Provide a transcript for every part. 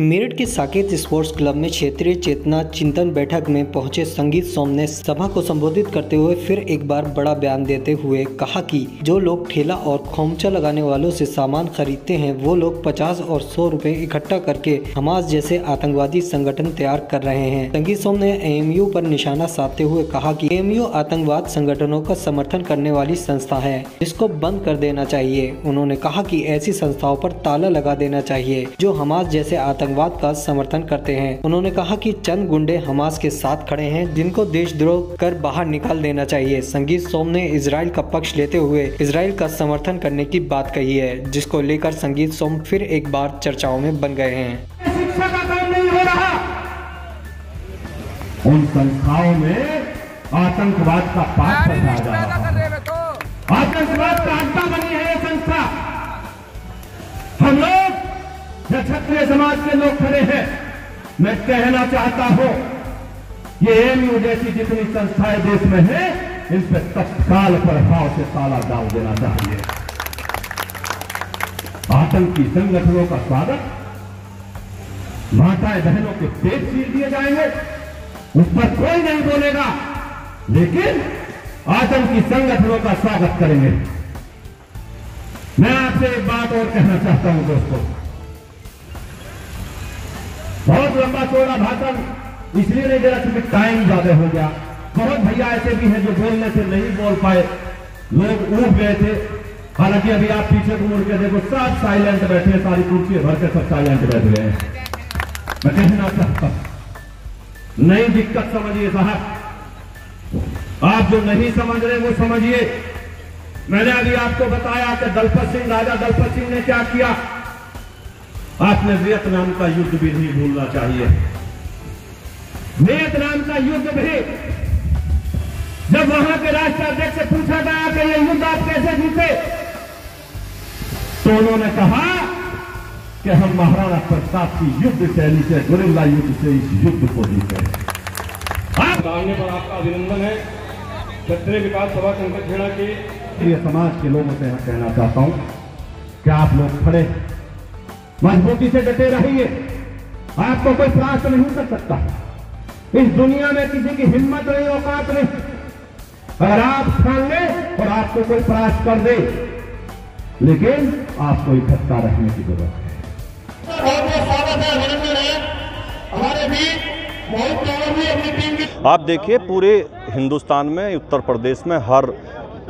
मेरठ के Saket sports club में क्षेत्रीय चेतना चिंतन बैठक में पहुंचे संगीत सोम ने सभा को संबोधित करते हुए फिर एक बार बड़ा बयान देते हुए कहा कि जो लोग ठेला और खोमचा लगाने वालों से सामान खरीदते हैं वो लोग 50 और 100 रुपए इकट्ठा करके हमास जैसे आतंकवादी संगठन तैयार कर रहे हैं। संगीत सोम ने एएमयू पर निशाना साधते हुए कहा कि एएमयू आतंकवाद संगठनों का समर्थन करने वाली संस्था है जिसको बंद कर देना चाहिए। उन्होंने कहा कि ऐसी संस्थाओं पर ताला लगा देना चाहिए जो हमास जैसे आतंकवाद का समर्थन करते हैं। उन्होंने कहा कि चंद गुंडे हमास के साथ खड़े हैं जिनको देशद्रोह कर बाहर निकाल देना चाहिए। संगीत सोम ने इजराइल का पक्ष लेते हुए इजराइल का समर्थन करने की बात कही है, जिसको लेकर संगीत सोम फिर एक बार चर्चाओं में बन गए हैं। शिक्षा का काम नहीं हो रहा, उन संस्थाओं में आतंकवाद का पाठ पढ़ाया जा रहा है, आतंकवाद का अड्डा बनी है ये संस्था। हम लोग जो क्षत्रिय समाज के लोग खड़े हैं, मैं कहना चाहता हूं ये एएमयू जैसी जितनी संस्थाएं देश में है इन पर तत्काल प्रभाव से ताला डाल देना चाहिए। आतंकी संगठनों का स्वागत, माताएं बहनों के पेट चीर दिए जाएंगे, उस पर कोई नहीं बोलेगा, लेकिन आतंकी संगठनों का स्वागत करेंगे। मैं आपसे एक बात और कहना चाहता हूं दोस्तों, बहुत लंबा चौड़ा भाषण इसलिए नहीं दे रहा क्योंकि टाइम ज्यादा हो गया। बहुत भैया ऐसे भी हैं जो बोलने से नहीं बोल पाए, लोग उठ गए थे। हालांकि अभी आप पीछे को मुड़ के देखो, सब साइलेंट बैठे हैं, सारी कुर्सी भर के सब साइलेंट बैठ गए हैं। मैं कहना चाहता हूं नई दिक्कत समझिए साहब, आप जो नहीं समझ रहे वो समझिए। मैंने अभी आपको बताया कि दलपत सिंह, राजा दलपत सिंह ने क्या किया। आपने वियतनाम का युद्ध भी नहीं भूलना चाहिए। वियतनाम का युद्ध भी जब वहां के राष्ट्राध्यक्ष से पूछा गया कि ये युद्ध आप कैसे जीते, तो उन्होंने कहा कि हम महाराणा प्रताप की युद्ध शैली से, गुरिल्ला युद्ध से इस युद्ध को जीते। आप आने पर आपका अभिनंदन है। क्षत्रिय विकास सभा संगठन के ये समाज के लोगों से कहना चाहता हूं कि आप लोग खड़े मजबूती से डटे रहिए, आपको कोई परास्त नहीं कर सकता। इस दुनिया में किसी की हिम्मत नहीं, औकात नहीं। अगर आप ठान लें और आपको कोई परास्त कर दे, लेकिन आपको इकट्ठा रहने की जरूरत है। आप देखिए पूरे हिंदुस्तान में, उत्तर प्रदेश में हर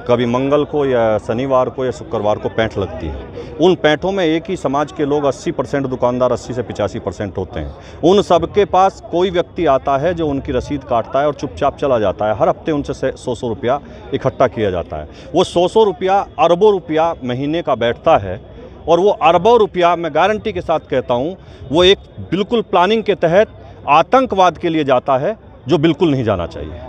कभी मंगल को या शनिवार को या शुक्रवार को पैंठ लगती है। उन पैंठों में एक ही समाज के लोग 80% दुकानदार 80 से 85% होते हैं। उन सब के पास कोई व्यक्ति आता है जो उनकी रसीद काटता है और चुपचाप चला जाता है। हर हफ्ते उनसे 100 रुपया इकट्ठा किया जाता है। वो 100 रुपया अरबों रुपया महीने का बैठता है, और वो अरबों रुपया मैं गारंटी के साथ कहता हूँ वो एक बिल्कुल प्लानिंग के तहत आतंकवाद के लिए जाता है, जो बिल्कुल नहीं जाना चाहिए।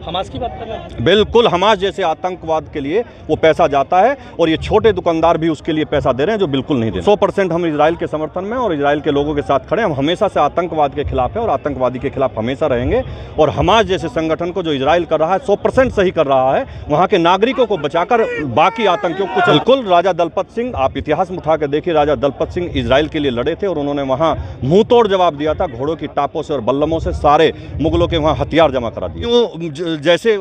हमास की बात कर रहे हैं, बिल्कुल हमास जैसे आतंकवाद के लिए वो पैसा जाता है, और ये छोटे दुकानदार भी उसके लिए पैसा दे रहे हैं, जो बिल्कुल नहीं दे रहे। 100% हम इजराइल के समर्थन में और इजराइल के लोगों के साथ खड़े हैं। हम हमेशा से आतंकवाद के खिलाफ है और आतंकवादी के खिलाफ हमेशा रहेंगे। और हमास जैसे संगठन को जो इजराइल कर रहा है 100% सही कर रहा है, वहाँ के नागरिकों को बचाकर बाकी आतंकियों को। बिल्कुल राजा दलपत सिंह, आप इतिहास में उठा के देखिए, राजा दलपत सिंह इजराइल के लिए लड़े थे और उन्होंने वहाँ मुंह तोड़ जवाब दिया था। घोड़ों की टापों से और बल्लमों से सारे मुगलों के वहाँ हथियार जमा करा दिए। जैसे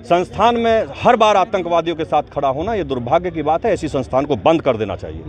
संस्थान में हर बार आतंकवादियों के साथ खड़ा होना, ये दुर्भाग्य की बात है। ऐसी संस्थान को बंद कर देना चाहिए।